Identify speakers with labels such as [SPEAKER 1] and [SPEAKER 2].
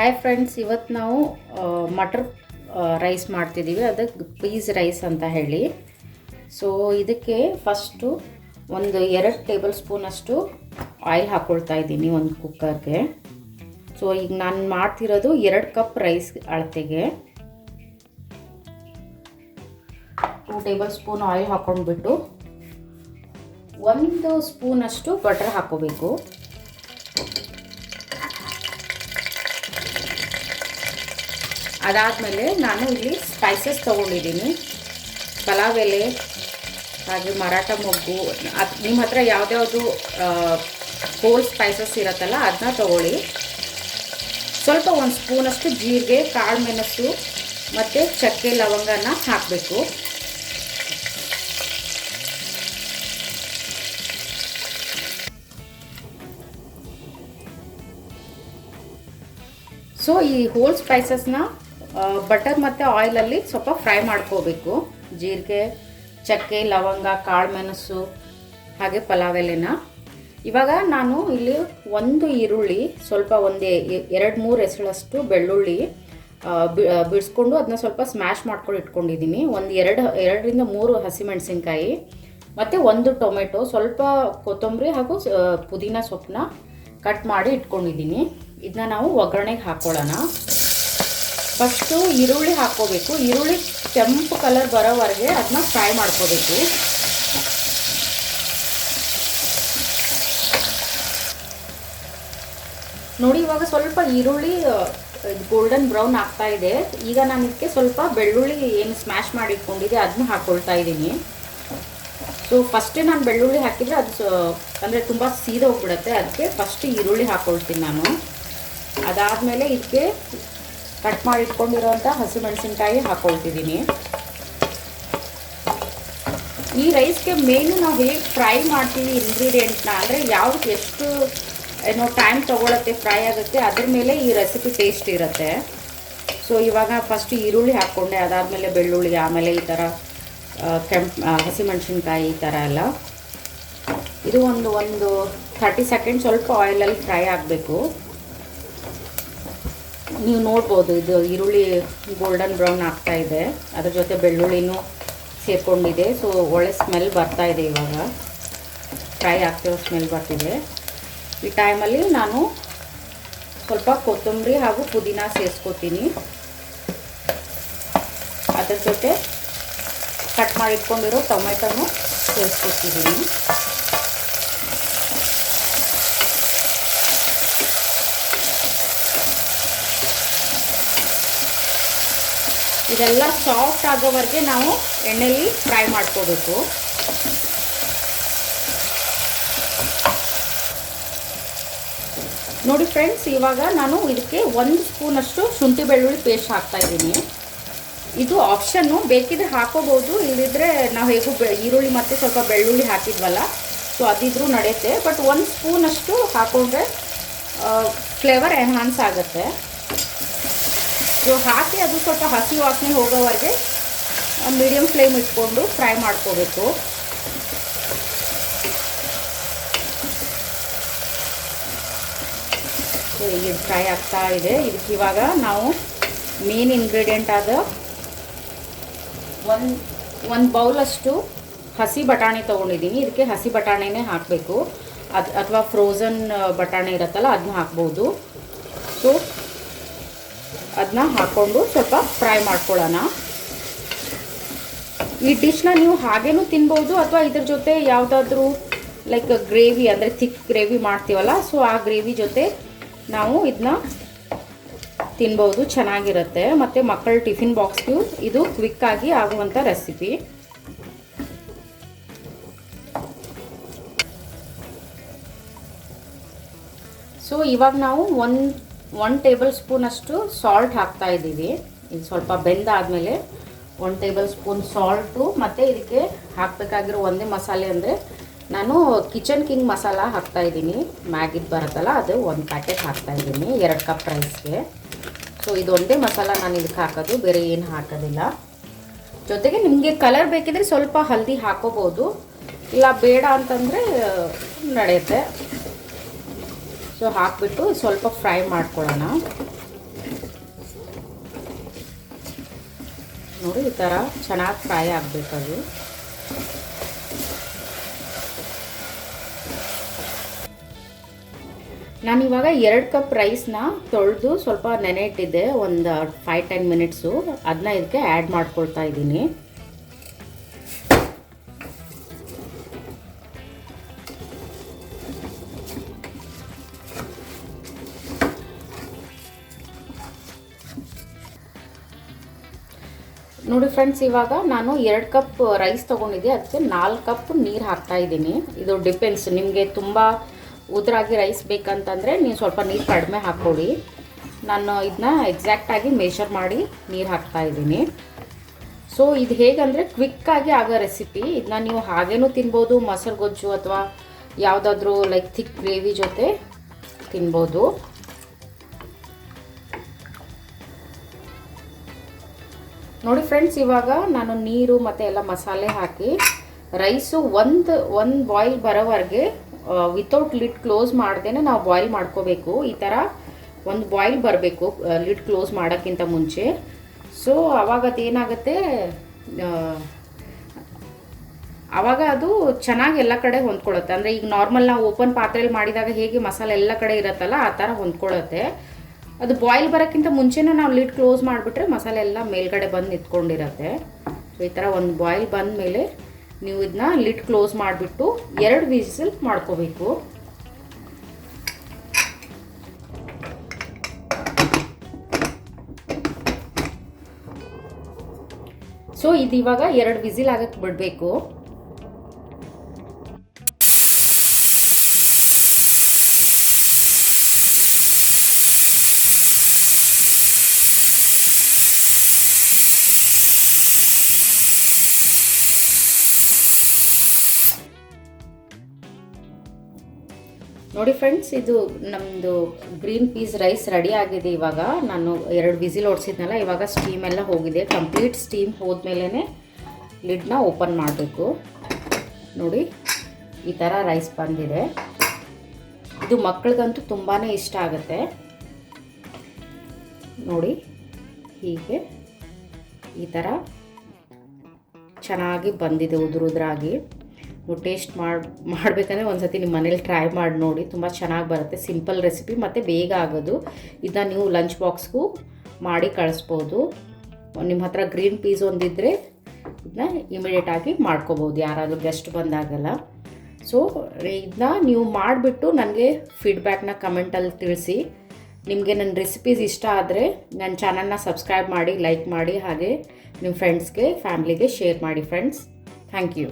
[SPEAKER 1] Hi friends, ಇವತ್ತು ನಾವು matar rice ಮಾಡ್ತಿದ್ದೀವಿ. ಅದಕ್ಕೆ ಪೀಸ್ ರೈಸ್ ಅಂತ ಹೇಳಿ. ಸೊ ಇದಕ್ಕೆ ಫಸ್ಟು ಒಂದು 2 ಟೇಬಲ್ ಸ್ಪೂನಷ್ಟು ಆಯಿಲ್ ಹಾಕ್ಕೊಳ್ತಾ ಇದ್ದೀನಿ ಒಂದು ಕುಕ್ಕರ್ಗೆ. ಸೊ ಈಗ ನಾನು ಮಾಡ್ತಿರೋದು 2 ಕಪ್ ರೈಸ್ ಅಳತೆಗೆ 2 ಟೇಬಲ್ ಸ್ಪೂನ್ ಆಯಿಲ್ ಹಾಕ್ಕೊಂಡ್ಬಿಟ್ಟು 1 ಸ್ಪೂನಷ್ಟು ಬಟರ್ ಹಾಕ್ಕೋಬೇಕು. ಅದಾದಮೇಲೆ ನಾನು ಇಲ್ಲಿ ಸ್ಪೈಸಸ್ ತೊಗೊಂಡಿದ್ದೀನಿ. ಪಲಾವ್ ಎಲೆ, ಹಾಗೆ ಮರಾಠ ಮೊಗ್ಗು, ನಿಮ್ಮ ಹತ್ರ ಯಾವುದ್ಯಾವುದು ಹೋಲ್ ಸ್ಪೈಸಸ್ ಇರುತ್ತಲ್ಲ ಅದನ್ನ ತೊಗೊಳ್ಳಿ. ಸ್ವಲ್ಪ 1 ಸ್ಪೂನಷ್ಟು ಜೀರಿಗೆ, ಕಾಳು ಮೆಣಸು ಮತ್ತು ಚಕ್ಕೆ ಲವಂಗನ ಹಾಕಬೇಕು. ಸೊ ಈ ಹೋಲ್ ಸ್ಪೈಸಸ್ನ ಬಟರ್ ಮತ್ತು ಆಯಿಲಲ್ಲಿ ಸ್ವಲ್ಪ ಫ್ರೈ ಮಾಡ್ಕೋಬೇಕು. ಜೀರಿಗೆ, ಚಕ್ಕೆ, ಲವಂಗ, ಕಾಳು ಮೆಣಸು ಹಾಗೆ ಪಲಾವ್ ಎಲೆನ. ಇವಾಗ ನಾನು ಇಲ್ಲಿ 1 ಈರುಳ್ಳಿ, ಸ್ವಲ್ಪ 2-3 ಎಸಳಷ್ಟು ಬೆಳ್ಳುಳ್ಳಿ ಬಿಡಿಸ್ಕೊಂಡು ಅದನ್ನ ಸ್ವಲ್ಪ ಸ್ಮ್ಯಾಶ್ ಮಾಡ್ಕೊಂಡು ಇಟ್ಕೊಂಡಿದ್ದೀನಿ. 2ರಿಂದ 3 ಹಸಿಮೆಣಸಿನ್ಕಾಯಿ ಮತ್ತು 1 ಟೊಮೆಟೊ, ಸ್ವಲ್ಪ ಕೊತ್ತಂಬರಿ ಹಾಗೂ ಪುದೀನ ಸೊಪ್ಪನ್ನ ಕಟ್ ಮಾಡಿ ಇಟ್ಕೊಂಡಿದ್ದೀನಿ. ಇದನ್ನ ನಾವು ಒಗ್ಗರಣೆಗೆ ಹಾಕ್ಕೊಳ್ಳೋಣ. ಫಸ್ಟು ಈರುಳ್ಳಿ ಹಾಕ್ಕೋಬೇಕು. ಈರುಳ್ಳಿ ಕೆಂಪು ಕಲರ್ ಬರೋವರೆಗೆ ಅದನ್ನ ಫ್ರೈ ಮಾಡ್ಕೋಬೇಕು. ನೋಡಿ, ಇವಾಗ ಸ್ವಲ್ಪ ಈರುಳ್ಳಿ ಗೋಲ್ಡನ್ ಬ್ರೌನ್ ಆಗ್ತಾ ಇದೆ. ಈಗ ನಾನು ಇದಕ್ಕೆ ಸ್ವಲ್ಪ ಬೆಳ್ಳುಳ್ಳಿ ಏನು ಸ್ಮ್ಯಾಶ್ ಮಾಡಿ ಇಟ್ಕೊಂಡಿದ್ದೆ ಅದನ್ನ ಹಾಕ್ಕೊಳ್ತಾ ಇದ್ದೀನಿ. ಸೊ ಫಸ್ಟೇ ನಾನು ಬೆಳ್ಳುಳ್ಳಿ ಹಾಕಿದರೆ ಅದು ಅಂದರೆ ತುಂಬ ಸೀದೋಗ್ಬಿಡುತ್ತೆ. ಅದಕ್ಕೆ ಫಸ್ಟ್ ಈರುಳ್ಳಿ ಹಾಕ್ಕೊಳ್ತೀನಿ ನಾನು. ಅದಾದಮೇಲೆ ಇದಕ್ಕೆ ಕಟ್ ಮಾಡಿ ಇಟ್ಕೊಂಡಿರೋಂಥ ಹಸಿಮೆಣಸಿನ್ಕಾಯಿ ಹಾಕ್ಕೊಳ್ತಿದ್ದೀನಿ. ಈ ರೈಸ್ಗೆ ಮೇನು ನಾವು ಹೇಗೆ ಫ್ರೈ ಮಾಡ್ತೀವಿ ಇಂಗ್ರೀಡಿಯೆಂಟ್ನ, ಅಂದರೆ ಯಾವ್ದು ಎಷ್ಟು ಟೈಮ್ ತೊಗೊಳತ್ತೆ ಫ್ರೈ ಆಗುತ್ತೆ, ಅದ್ರ ಮೇಲೆ ಈ ರೆಸಿಪಿ ಟೇಸ್ಟ್ ಇರುತ್ತೆ. ಸೊ ಇವಾಗ ಫಸ್ಟ್ ಈರುಳ್ಳಿ ಹಾಕ್ಕೊಂಡೆ, ಅದಾದಮೇಲೆ ಬೆಳ್ಳುಳ್ಳಿ, ಆಮೇಲೆ ಈ ಥರ ಹಸಿಮೆಣಸಿನ್ಕಾಯಿ ಈ ಥರ ಎಲ್ಲ. ಇದು ಒಂದು 30 ಸೆಕೆಂಡ್ ಸ್ವಲ್ಪ ಆಯಿಲಲ್ಲಿ ಫ್ರೈ ಆಗಬೇಕು. ನೀವು ನೋಡ್ಬೋದು, ಇದು ಈರುಳ್ಳಿ ಗೋಲ್ಡನ್ ಬ್ರೌನ್ ಆಗ್ತಾ ಇದೆ, ಅದ್ರ ಜೊತೆ ಬೆಳ್ಳುಳ್ಳಿನೂ ಸೇರ್ಕೊಂಡಿದೆ. ಸೊ ಒಳ್ಳೆ ಸ್ಮೆಲ್ ಬರ್ತಾ ಇದೆ. ಇವಾಗ ಫ್ರೈ ಆಗ್ತಿರೋ ಸ್ಮೆಲ್ ಬರ್ತಿದೆ. ಈ ಟೈಮಲ್ಲಿ ನಾನು ಸ್ವಲ್ಪ ಕೊತ್ತಂಬರಿ ಹಾಗೂ ಪುದೀನ ಸೇರಿಸ್ಕೊತೀನಿ. ಅದ್ರ ಜೊತೆ ಕಟ್ ಮಾಡಿ ಇಟ್ಕೊಂಡಿರೋ ಟೊಮೆಟೊನು ಸೇರಿಸ್ಕೊತಿದ್ದೀನಿ. ಇದೆಲ್ಲ ಸಾಫ್ಟ್ ಆಗೋವರೆಗೆ ನಾವು ಎಣ್ಣೆಯಲ್ಲಿ ಫ್ರೈ ಮಾಡ್ಕೋಬೇಕು. ನೋಡಿ ಫ್ರೆಂಡ್ಸ್, ಇವಾಗ ನಾನು ಇದಕ್ಕೆ 1 ಸ್ಪೂನಷ್ಟು ಶುಂಠಿ ಬೆಳ್ಳುಳ್ಳಿ ಪೇಸ್ಟ್ ಹಾಕ್ತಾಯಿದ್ದೀನಿ. ಇದು ಆಪ್ಷನ್ನು, ಬೇಕಿದ್ರೆ ಹಾಕೋಬೋದು, ಇಲ್ಲದಿದ್ದರೆ ನಾವು ಹೇಗೂ ಈರುಳ್ಳಿ ಮತ್ತು ಸ್ವಲ್ಪ ಬೆಳ್ಳುಳ್ಳಿ ಹಾಕಿದ್ವಲ್ಲ, ಸೊ ಅದಿದ್ರೂ ನಡೆಯುತ್ತೆ. ಬಟ್ 1 ಸ್ಪೂನಷ್ಟು ಹಾಕೊಂಡ್ರೆ ಫ್ಲೇವರ್ ಎನ್ಹಾನ್ಸ್ ಆಗುತ್ತೆ. ಸೊ ಹಾಕಿ ಅದು ಸ್ವಲ್ಪ ಹಸಿ ವಾಸನೆ ಹೋಗೋವರೆಗೆ ಮೀಡಿಯಮ್ ಫ್ಲೇಮ್ ಇಟ್ಕೊಂಡು ಫ್ರೈ ಮಾಡ್ಕೋಬೇಕು. ಸೊ ಈಗ ಫ್ರೈ ಆಗ್ತಾ ಇದೆ. ಇದಕ್ಕೆ ಇವಾಗ ನಾವು ಮೇನ್ ಇಂಗ್ರೀಡಿಯೆಂಟ್ ಆದ ಒಂದು ಬೌಲಷ್ಟು ಹಸಿ ಬಟಾಣಿ ತೊಗೊಂಡಿದ್ದೀನಿ. ಇದಕ್ಕೆ ಹಸಿ ಬಟಾಣಿನೇ ಹಾಕಬೇಕು, ಅಥವಾ ಫ್ರೋಝನ್ ಬಟಾಣಿ ಇರುತ್ತಲ್ಲ ಅದನ್ನ ಹಾಕ್ಬೋದು. ಸೊ ಅದನ್ನ ಹಾಕ್ಕೊಂಡು ಸ್ವಲ್ಪ ಫ್ರೈ ಮಾಡ್ಕೊಳ್ಳೋಣ. ಈ ಡಿಶ್ನ ನೀವು ಹಾಗೇನೂ ತಿನ್ಬೋದು, ಅಥವಾ ಇದ್ರ ಜೊತೆ ಯಾವುದಾದ್ರೂ ಲೈಕ್ ಗ್ರೇವಿ, ಅಂದರೆ ಥಿಕ್ ಗ್ರೇವಿ ಮಾಡ್ತೀವಲ್ಲ, ಸೊ ಆ ಗ್ರೇವಿ ಜೊತೆ ನಾವು ಇದನ್ನ ತಿನ್ಬೋದು, ಚೆನ್ನಾಗಿರುತ್ತೆ. ಮತ್ತು ಮಕ್ಕಳ ಟಿಫಿನ್ ಬಾಕ್ಸ್ಗೂ ಇದು ಕ್ವಿಕ್ಕಾಗಿ ಆಗುವಂಥ ರೆಸಿಪಿ. ಸೊ ಇವಾಗ ನಾವು 1 ಟೇಬಲ್ ಸ್ಪೂನಷ್ಟು ಸಾಲ್ಟ್ ಹಾಕ್ತಾ ಇದ್ದೀವಿ. ಇದು ಸ್ವಲ್ಪ ಬೆಂದಾದಮೇಲೆ 1 ಟೇಬಲ್ ಸ್ಪೂನ್ ಸಾಲ್ಟು, ಮತ್ತು ಇದಕ್ಕೆ ಹಾಕಬೇಕಾಗಿರೋ ಒಂದೇ ಮಸಾಲೆ ಅಂದರೆ ನಾನು ಕಿಚನ್ ಕಿಂಗ್ ಮಸಾಲ ಹಾಕ್ತಾಯಿದ್ದೀನಿ. ಮ್ಯಾಗಿದು ಬರುತ್ತಲ್ಲ, ಅದು 1 ಪ್ಯಾಕೆಟ್ ಹಾಕ್ತಾಯಿದ್ದೀನಿ 2 ಕಪ್ ರೈಸ್ಗೆ. ಸೊ ಇದು ಒಂದೇ ಮಸಾಲ ನಾನು ಇದಕ್ಕೆ ಹಾಕೋದು, ಬೇರೆ ಏನು ಹಾಕೋದಿಲ್ಲ. ಜೊತೆಗೆ ನಿಮಗೆ ಕಲರ್ ಬೇಕಿದ್ರೆ ಸ್ವಲ್ಪ ಹಲ್ದಿ ಹಾಕೋಬೋದು, ಇಲ್ಲ ಬೇಡ ಅಂತಂದರೆ ನಡೆಯುತ್ತೆ. ಸೊ ಹಾಕಿಬಿಟ್ಟು ಸ್ವಲ್ಪ ಫ್ರೈ ಮಾಡ್ಕೊಳ್ಳೋಣ. ನೋಡಿ ಈ ಥರ ಚೆನ್ನಾಗಿ ಫ್ರೈ ಆಗಬೇಕದು. ನಾನಿವಾಗ 2 ಕಪ್ ರೈಸ್ನ ತೊಳೆದು ಸ್ವಲ್ಪ ನೆನೆ ಇಟ್ಟಿದ್ದೆ, ಒಂದು 5-10 ಮಿನಿಟ್ಸು. ಅದನ್ನ ಇದಕ್ಕೆ ಆ್ಯಡ್ ಮಾಡ್ಕೊಳ್ತಾ ಇದ್ದೀನಿ. ನೋಡಿ ಫ್ರೆಂಡ್ಸ್, ಇವಾಗ ನಾನು 2 ಕಪ್ ರೈಸ್ ತೊಗೊಂಡಿದ್ದೆ, ಅದಕ್ಕೆ 4 ಕಪ್ ನೀರು ಹಾಕ್ತಾ ಇದ್ದೀನಿ. ಇದು ಡಿಪೆಂಡ್ಸ್, ನಿಮಗೆ ತುಂಬ ಉದುರಾಗಿ ರೈಸ್ ಬೇಕಂತಂದರೆ ನೀವು ಸ್ವಲ್ಪ ನೀರು ಕಡಿಮೆ ಹಾಕ್ಕೊಡಿ. ನಾನು ಇದನ್ನ ಎಕ್ಸಾಕ್ಟಾಗಿ ಮೆಷರ್ ಮಾಡಿ ನೀರು ಹಾಕ್ತಾ ಇದ್ದೀನಿ. ಸೊ ಇದು ಹೇಗಂದರೆ ಕ್ವಿಕ್ಕಾಗಿ ಆಗೋ ರೆಸಿಪಿ. ಇದನ್ನ ನೀವು ಹಾಗೇನೂ ತಿನ್ಬೋದು, ಮೊಸರು ಗೊಜ್ಜು ಅಥವಾ ಯಾವುದಾದ್ರೂ ಲೈಕ್ ಥಿಕ್ ಗ್ರೇವಿ ಜೊತೆ ತಿನ್ಬೋದು. ನೋಡಿ ಫ್ರೆಂಡ್ಸ್, ಇವಾಗ ನಾನು ನೀರು ಮತ್ತು ಎಲ್ಲ ಮಸಾಲೆ ಹಾಕಿ ರೈಸು ಒಂದು ಬಾಯ್ಲ್ ಬರೋವರೆಗೆ ವಿತೌಟ್ ಲಿಡ್ ಕ್ಲೋಸ್ ಮಾಡ್ದೇನೆ ನಾವು ಬಾಯ್ಲ್ ಮಾಡ್ಕೋಬೇಕು. ಈ ಥರ ಒಂದು ಬಾಯ್ಲ್ ಬರಬೇಕು ಲಿಡ್ ಕ್ಲೋಸ್ ಮಾಡೋಕ್ಕಿಂತ ಮುಂಚೆ. ಸೊ ಆವಾಗ ಅದೇನಾಗುತ್ತೆ, ಆವಾಗ ಅದು ಚೆನ್ನಾಗಿ ಎಲ್ಲ ಕಡೆ ಹೊಂದ್ಕೊಳ್ಳುತ್ತೆ. ಅಂದರೆ ಈಗ ನಾರ್ಮಲ್ ನಾವು ಓಪನ್ ಪಾತ್ರೆಯಲ್ಲಿ ಮಾಡಿದಾಗ ಹೇಗೆ ಮಸಾಲೆ ಎಲ್ಲ ಕಡೆ ಇರುತ್ತಲ್ಲ, ಆ ಥರ ಹೊಂದ್ಕೊಳ್ಳುತ್ತೆ. ಅದು ಬಾಯ್ಲ್ ಬರೋಕ್ಕಿಂತ ಮುಂಚೆನೇ ನಾವು ಲಿಡ್ ಕ್ಲೋಸ್ ಮಾಡಿಬಿಟ್ರೆ ಮಸಾಲೆ ಎಲ್ಲ ಮೇಲ್ಗಡೆ ಬಂದು ನಿಂತ್ಕೊಂಡಿರತ್ತೆ. ಸೊ ಈ ಥರ ಒಂದು ಬಾಯ್ಲ್ ಬಂದ ಮೇಲೆ ನೀವು ಇದನ್ನ ಲಿಡ್ ಕ್ಲೋಸ್ ಮಾಡಿಬಿಟ್ಟು 2 ವಿಸಿಲ್ ಮಾಡ್ಕೋಬೇಕು. ಸೊ ಇದು ಇವಾಗ 2 ವಿಸಿಲ್ ಆಗಕ್ಕೆ ಬಿಡಬೇಕು. ನೋಡಿ ಫ್ರೆಂಡ್ಸ್, ಇದು ನಮ್ಮದು ಗ್ರೀನ್ ಪೀಸ್ ರೈಸ್ ರೆಡಿ ಆಗಿದೆ. ಇವಾಗ ನಾನು 2 ವಿಸಿಲ್ ಓಡಿಸಿದ್ನಲ್ಲ, ಇವಾಗ ಸ್ಟೀಮ್ ಎಲ್ಲ ಹೋಗಿದೆ. ಕಂಪ್ಲೀಟ್ ಸ್ಟೀಮ್ ಹೋದ್ಮೇಲೆ ಲಿಡ್ನ ಓಪನ್ ಮಾಡಬೇಕು. ನೋಡಿ ಈ ಥರ ರೈಸ್ ಬಂದಿದೆ. ಇದು ಮಕ್ಕಳಿಗಂತೂ ತುಂಬಾ ಇಷ್ಟ ಆಗುತ್ತೆ. ನೋಡಿ ಹೀಗೆ ಈ ಥರ ಚೆನ್ನಾಗಿ ಬಂದಿದೆ, ಉದುರಾಗಿ. ಟೇಸ್ಟ್ ಮಾಡಬೇಕಂದ್ರೆ ಒಂದು ಸತಿ ನಿಮ್ಮ ಮನೇಲಿ ಟ್ರೈ ಮಾಡಿ ನೋಡಿ, ತುಂಬ ಚೆನ್ನಾಗಿ ಬರುತ್ತೆ. ಸಿಂಪಲ್ ರೆಸಿಪಿ ಮತ್ತು ಬೇಗ ಆಗೋದು. ಇದನ್ನ ನೀವು ಲಂಚ್ ಬಾಕ್ಸ್ಗೂ ಮಾಡಿ ಕಳಿಸ್ಬೋದು. ನಿಮ್ಮ ಹತ್ರ ಗ್ರೀನ್ ಪೀಸ್ ಒಂದಿದ್ದರೆ ಇದನ್ನ ಇಮಿಡಿಯೇಟಾಗಿ ಮಾಡ್ಕೋಬೋದು, ಯಾರಾದರೂ ಗೆಸ್ಟ್ ಬಂದಾಗೆಲ್ಲ. ಸೊ ಇದನ್ನ ನೀವು ಮಾಡಿಬಿಟ್ಟು ನನಗೆ ಫೀಡ್ಬ್ಯಾಕ್ನ ಕಮೆಂಟಲ್ಲಿ ತಿಳಿಸಿ. ನಿಮಗೆ ನನ್ನ ರೆಸಿಪೀಸ್ ಇಷ್ಟ ಆದರೆ ನನ್ನ ಚಾನಲ್ನ ಸಬ್ಸ್ಕ್ರೈಬ್ ಮಾಡಿ, ಲೈಕ್ ಮಾಡಿ, ಹಾಗೆ ನಿಮ್ಮ ಫ್ರೆಂಡ್ಸ್ಗೆ, ಫ್ಯಾಮ್ಲಿಗೆ ಶೇರ್ ಮಾಡಿ ಫ್ರೆಂಡ್ಸ್. Thank you.